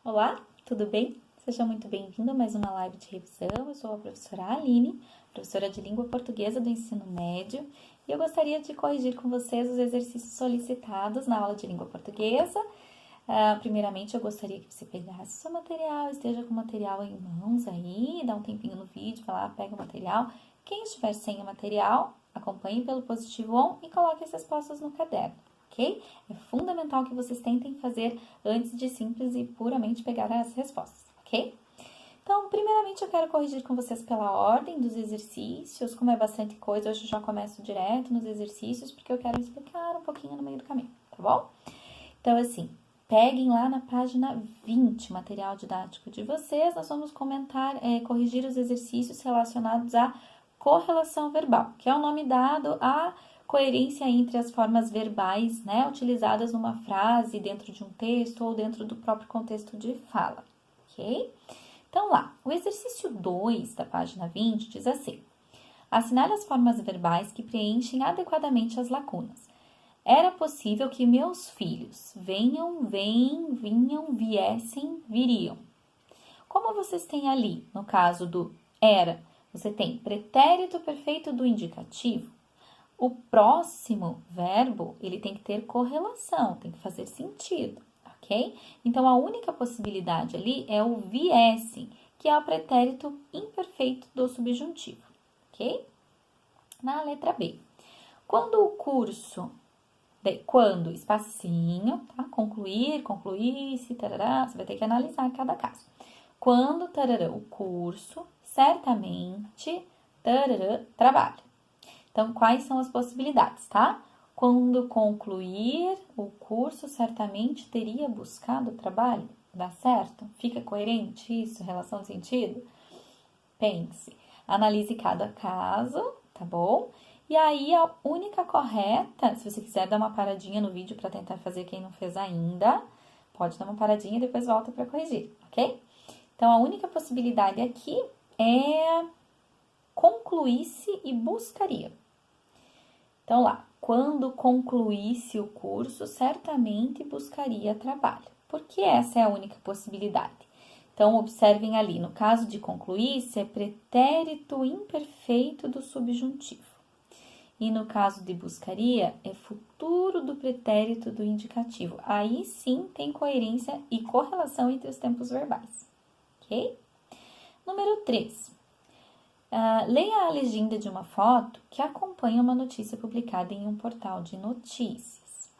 Olá, tudo bem? Seja muito bem-vindo a mais uma live de revisão. Eu sou a professora Aline, professora de língua portuguesa do ensino médio, e eu gostaria de corrigir com vocês os exercícios solicitados na aula de língua portuguesa. Primeiramente, eu gostaria que você pegasse o seu material, esteja com o material em mãos aí, dá um tempinho no vídeo, vai lá, pega o material. Quem estiver sem o material, acompanhe pelo positivo on e coloque as respostas no caderno. Ok? É fundamental que vocês tentem fazer antes de simples e puramente pegar as respostas, ok? Então, primeiramente eu quero corrigir com vocês pela ordem dos exercícios. Como é bastante coisa, hoje eu já começo direto nos exercícios, porque eu quero explicar um pouquinho no meio do caminho, tá bom? Então, assim, peguem lá na página 20 o material didático de vocês. Nós vamos corrigir os exercícios relacionados à correlação verbal, que é o nome dado à coerência entre as formas verbais, né, utilizadas numa frase, dentro de um texto ou dentro do próprio contexto de fala, ok? Então, lá, o exercício 2 da página 20 diz assim: assinale as formas verbais que preenchem adequadamente as lacunas. Era possível que meus filhos venham, vêm, vinham, viessem, viriam. Como vocês têm ali, no caso do era, você tem pretérito perfeito do indicativo. O próximo verbo, ele tem que ter correlação, tem que fazer sentido, ok? Então, a única possibilidade ali é o viessem, que é o pretérito imperfeito do subjuntivo, ok? Na letra B. Quando o curso, quando, espacinho, tá? Concluir, concluísse, tarará, você vai ter que analisar cada caso. Quando, tarará, o curso, certamente, tarará, trabalho. Então, quais são as possibilidades, tá? Quando concluir o curso, certamente teria buscado trabalho. Dá certo? Fica coerente isso, relação de sentido? Pense, analise cada caso, tá bom? E aí, a única correta, se você quiser dar uma paradinha no vídeo para tentar fazer quem não fez ainda, pode dar uma paradinha e depois volta para corrigir, ok? Então, a única possibilidade aqui é concluísse e buscaria. Então, lá, quando concluísse o curso, certamente buscaria trabalho, porque essa é a única possibilidade. Então, observem ali, no caso de concluísse, é pretérito imperfeito do subjuntivo. E no caso de buscaria, é futuro do pretérito do indicativo. Aí sim tem coerência e correlação entre os tempos verbais, ok? Número 3. Leia a legenda de uma foto que acompanha uma notícia publicada em um portal de notícias.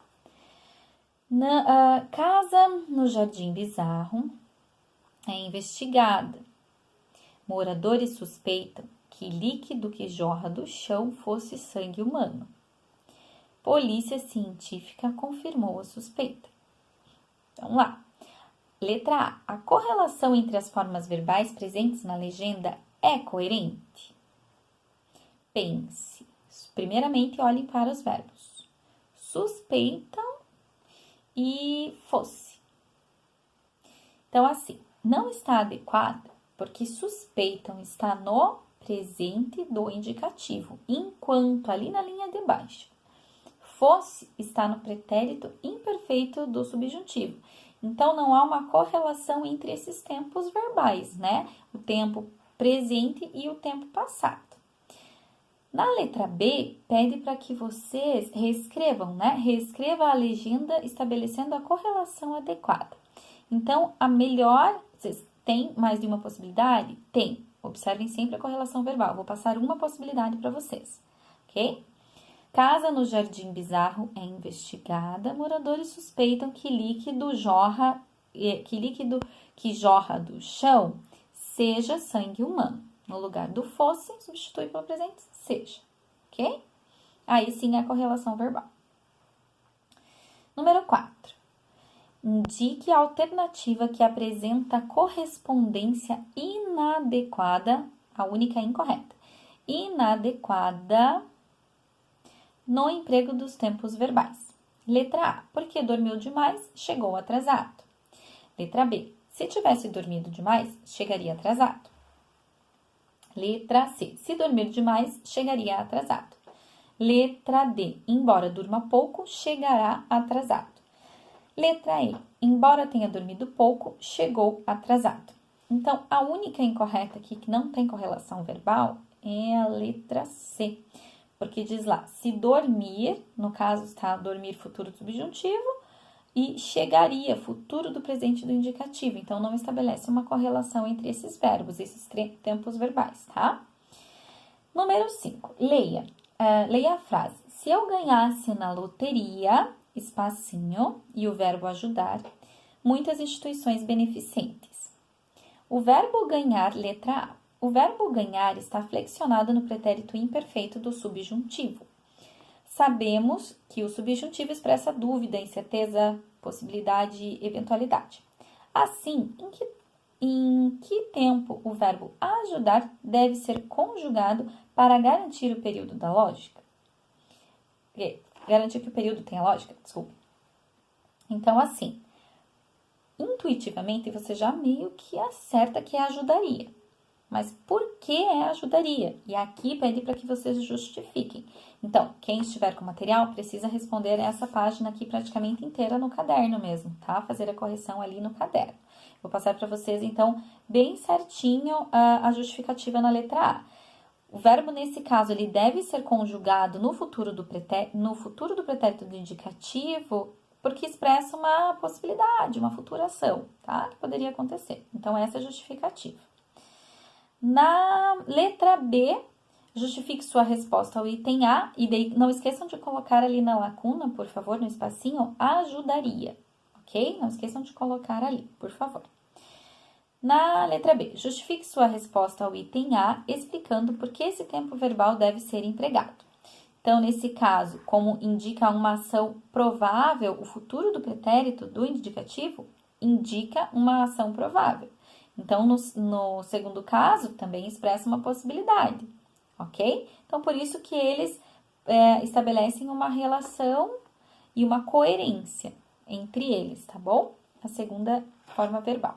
Casa no Jardim Bizarro é investigada. Moradores suspeitam que líquido que jorra do chão fosse sangue humano. Polícia científica confirmou a suspeita. Vamos lá. Letra A. A correlação entre as formas verbais presentes na legenda é coerente? Pense. Primeiramente, olhem para os verbos. Suspeitam e fosse. Então, assim, não está adequado porque suspeitam está no presente do indicativo, enquanto ali na linha de baixo. Fosse está no pretérito imperfeito do subjuntivo. Então, não há uma correlação entre esses tempos verbais, né? O tempo presente e o tempo passado. Na letra B, pede para que vocês reescrevam, né? Reescreva a legenda estabelecendo a correlação adequada. Então, a melhor... Vocês têm mais de uma possibilidade? Tem. Observem sempre a correlação verbal. Vou passar uma possibilidade para vocês, ok? Casa no Jardim Bizarro é investigada. Moradores suspeitam que líquido que jorra do chão seja sangue humano. No lugar do fosse, substitui pelo presente seja, ok? Aí sim é a correlação verbal. Número 4. Indique a alternativa que apresenta correspondência inadequada, a única incorreta, inadequada no emprego dos tempos verbais. Letra A. Porque dormiu demais, chegou atrasado. Letra B. Se tivesse dormido demais, chegaria atrasado. Letra C. Se dormir demais, chegaria atrasado. Letra D. Embora durma pouco, chegará atrasado. Letra E. embora tenha dormido pouco, chegou atrasado. Então, a única incorreta aqui que não tem correlação verbal é a letra C. Porque diz lá, se dormir, no caso está dormir futuro do subjuntivo, e chegaria, futuro do presente do indicativo. Então, não estabelece uma correlação entre esses verbos, esses tempos verbais, tá? Número 5, leia. Leia a frase. Se eu ganhasse na loteria, espacinho, e o verbo ajudar, muitas instituições beneficentes. O verbo ganhar, letra A. O verbo ganhar está flexionado no pretérito imperfeito do subjuntivo. Sabemos que o subjuntivo expressa dúvida, incerteza, possibilidade, eventualidade. Assim, em que tempo o verbo ajudar deve ser conjugado para garantir o período da lógica? Garantir que o período tenha lógica, desculpa. Então, assim, intuitivamente você já meio que acerta que é ajudaria. Mas por que é ajudaria? E aqui pede para que vocês justifiquem. Então, quem estiver com material precisa responder essa página aqui praticamente inteira no caderno mesmo, tá? Fazer a correção ali no caderno. Vou passar para vocês, então, bem certinho a justificativa na letra A. O verbo, nesse caso, ele deve ser conjugado no futuro do pretérito do indicativo, porque expressa uma possibilidade, uma futura ação, tá? Que poderia acontecer. Então, essa é a justificativa. Na letra B, justifique sua resposta ao item A e daí não esqueçam de colocar ali na lacuna, por favor, no espacinho, ajudaria, ok? Não esqueçam de colocar ali, por favor. Na letra B, justifique sua resposta ao item A explicando por que esse tempo verbal deve ser empregado. Então, nesse caso, como indica uma ação provável, o futuro do pretérito do indicativo indica uma ação provável. Então, no segundo caso, também expressa uma possibilidade, ok? Então, por isso que eles estabelecem uma relação e uma coerência entre eles, tá bom? A segunda forma verbal.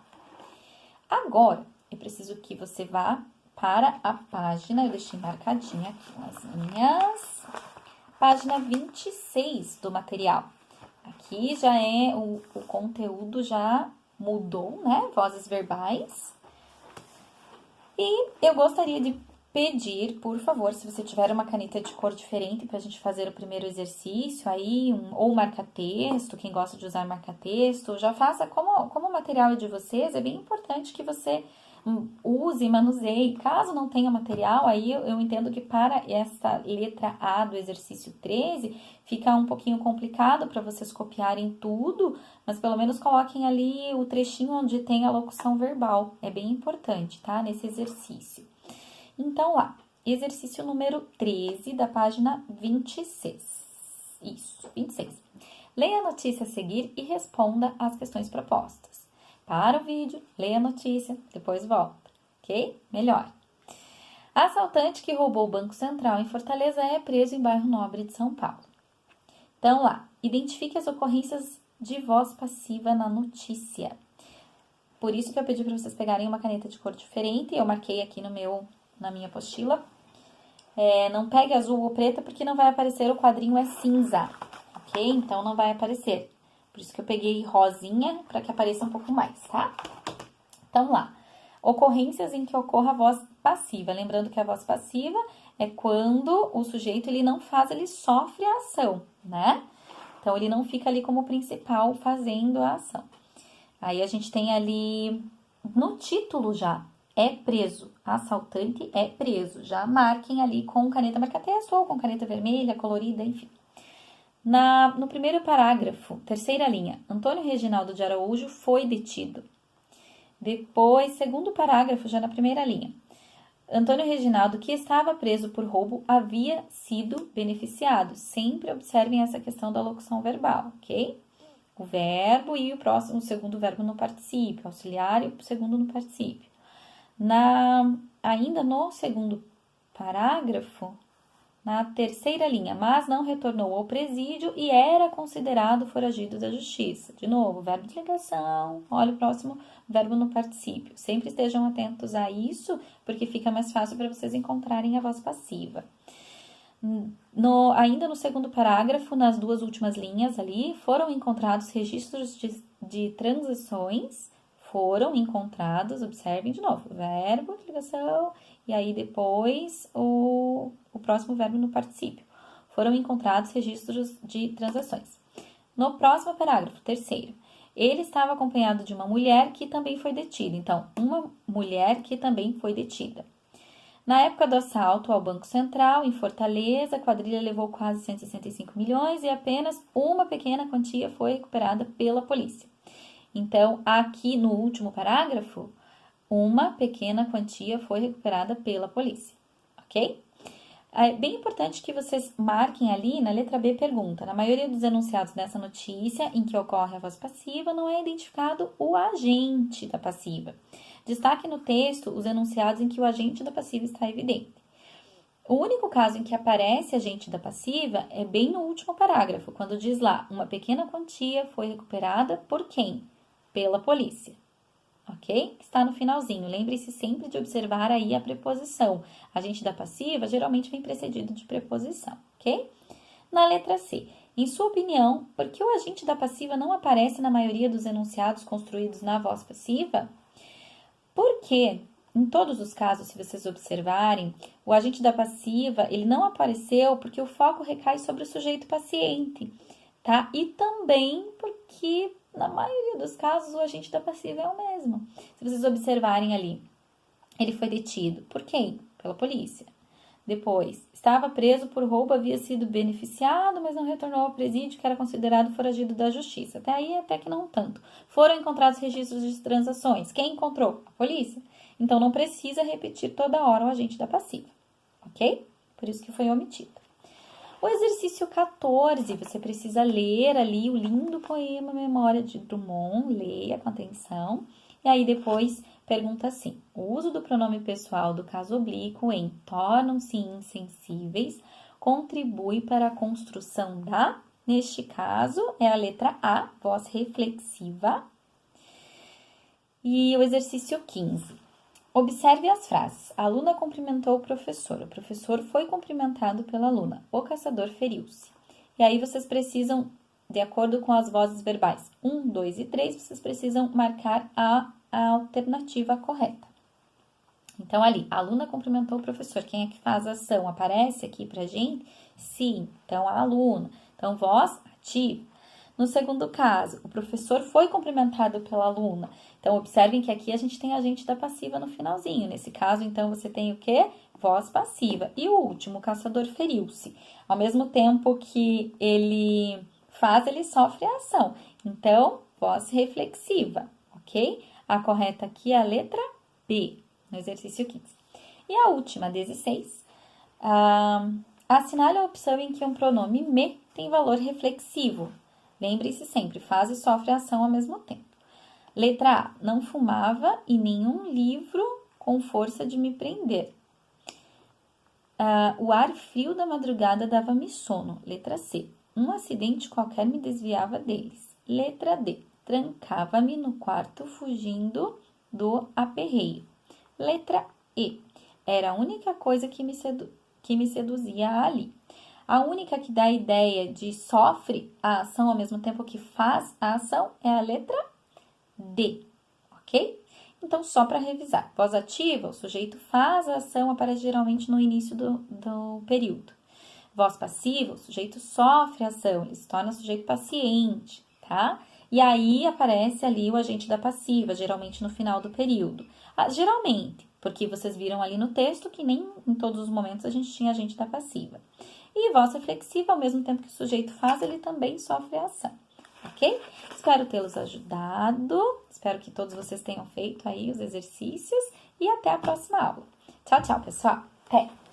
Agora, eu preciso que você vá para a página, eu deixei marcadinha aqui nas minhas, página 26 do material. Aqui já é o conteúdo já mudou, né? Vozes verbais. E eu gostaria de pedir, por favor, se você tiver uma caneta de cor diferente para a gente fazer o primeiro exercício aí, ou marca-texto, quem gosta de usar marca-texto, já faça como o material é de vocês, é bem importante que você use, manuseie. Caso não tenha material, aí eu entendo que para essa letra A do exercício 13, fica um pouquinho complicado para vocês copiarem tudo, mas pelo menos coloquem ali o trechinho onde tem a locução verbal. É bem importante, tá? Nesse exercício. Então, lá, exercício número 13 da página 26. Isso, 26. Leia a notícia a seguir e responda às questões propostas. Para o vídeo, leia a notícia, depois volta, ok? Melhor. Assaltante que roubou o Banco Central em Fortaleza é preso em bairro Nobre de São Paulo. Então, lá, identifique as ocorrências de voz passiva na notícia. Por isso que eu pedi para vocês pegarem uma caneta de cor diferente, eu marquei aqui na minha apostila. Não pegue azul ou preta, porque não vai aparecer, o quadrinho é cinza, ok? Então, não vai aparecer. Por isso que eu peguei rosinha, para que apareça um pouco mais, tá? Então, lá. Ocorrências em que ocorra a voz passiva. Lembrando que a voz passiva é quando o sujeito, ele não faz, ele sofre a ação, né? Então, ele não fica ali como principal fazendo a ação. Aí, a gente tem ali, no título já, é preso. Assaltante é preso. Já marquem ali com caneta marca-texto ou com caneta vermelha, colorida, enfim. No primeiro parágrafo, terceira linha, Antônio Reginaldo de Araújo foi detido. Depois, segundo parágrafo, já na primeira linha, Antônio Reginaldo, que estava preso por roubo, havia sido beneficiado. Sempre observem essa questão da locução verbal, ok? O verbo e o segundo verbo no particípio, auxiliar e o segundo no particípio. Ainda no segundo parágrafo, na terceira linha, mas não retornou ao presídio e era considerado foragido da justiça. De novo, verbo de ligação, olha o próximo verbo no particípio. Sempre estejam atentos a isso, porque fica mais fácil para vocês encontrarem a voz passiva. Ainda no segundo parágrafo, nas duas últimas linhas ali, foram encontrados registros de transações foram encontrados, observem de novo, verbo de ligação e aí depois o próximo verbo no particípio. Foram encontrados registros de transações. No próximo parágrafo, terceiro, ele estava acompanhado de uma mulher que também foi detida. Então, uma mulher que também foi detida. Na época do assalto ao Banco Central, em Fortaleza, a quadrilha levou quase 165 milhões e apenas uma pequena quantia foi recuperada pela polícia. Então, aqui no último parágrafo, uma pequena quantia foi recuperada pela polícia, ok? É bem importante que vocês marquem ali, na letra B, pergunta. Na maioria dos enunciados dessa notícia, em que ocorre a voz passiva, não é identificado o agente da passiva. Destaque no texto os enunciados em que o agente da passiva está evidente. O único caso em que aparece agente da passiva é bem no último parágrafo, quando diz lá, uma pequena quantia foi recuperada por quem? Pela polícia. Ok? Está no finalzinho. Lembre-se sempre de observar aí a preposição. Agente da passiva geralmente vem precedido de preposição, ok? Na letra C. Em sua opinião, por que o agente da passiva não aparece na maioria dos enunciados construídos na voz passiva? Porque, em todos os casos, se vocês observarem, o agente da passiva, ele não apareceu porque o foco recai sobre o sujeito paciente, tá? E também porque, na maioria dos casos, o agente da passiva é o mesmo. Se vocês observarem ali, ele foi detido. Por quem? Pela polícia. Depois, estava preso por roubo, havia sido beneficiado, mas não retornou ao presídio, que era considerado foragido da justiça. Até aí, até que não tanto. Foram encontrados registros de transações. Quem encontrou? A polícia. Então, não precisa repetir toda hora o agente da passiva, ok? Por isso que foi omitido. O exercício 14, você precisa ler ali o lindo poema Memória de Drummond, leia com atenção. E aí depois pergunta assim, o uso do pronome pessoal do caso oblíquo em tornam-se insensíveis contribui para a construção da, neste caso, é a letra A, voz reflexiva. E o exercício 15. Observe as frases. A aluna cumprimentou o professor foi cumprimentado pela aluna, o caçador feriu-se. E aí vocês precisam, de acordo com as vozes verbais 1, 2 e 3, vocês precisam marcar a alternativa correta. Então, ali, a aluna cumprimentou o professor. Quem é que faz a ação? Aparece aqui pra gente? Sim, então a aluna. Então, voz ativa. No segundo caso, o professor foi cumprimentado pela aluna. Então, observem que aqui a gente tem agente da passiva no finalzinho. Nesse caso, então, você tem o quê? Voz passiva. E o último, o caçador feriu-se. Ao mesmo tempo que ele faz, ele sofre a ação. Então, voz reflexiva, ok? A correta aqui é a letra B, no exercício 15. E a última, 16. Assinale a opção em que um pronome me tem valor reflexivo. Lembre-se sempre, faz e sofre a ação ao mesmo tempo. Letra A, não fumava e nenhum livro com força de me prender. O ar frio da madrugada dava-me sono. Letra C, um acidente qualquer me desviava deles. Letra D, trancava-me no quarto fugindo do aperreio. Letra E, era a única coisa que me seduzia ali. A única que dá a ideia de sofre a ação ao mesmo tempo que faz a ação é a letra D, ok? Então, só para revisar. Voz ativa, o sujeito faz a ação, aparece geralmente no início do período. Voz passiva, o sujeito sofre a ação, ele se torna sujeito paciente, tá? E aí, aparece ali o agente da passiva, geralmente no final do período. Geralmente, porque vocês viram ali no texto que nem em todos os momentos a gente tinha agente da passiva. E voz reflexiva, ao mesmo tempo que o sujeito faz, ele também sofre a ação, ok? Espero tê-los ajudado, espero que todos vocês tenham feito aí os exercícios e até a próxima aula. Tchau, tchau, pessoal! Até!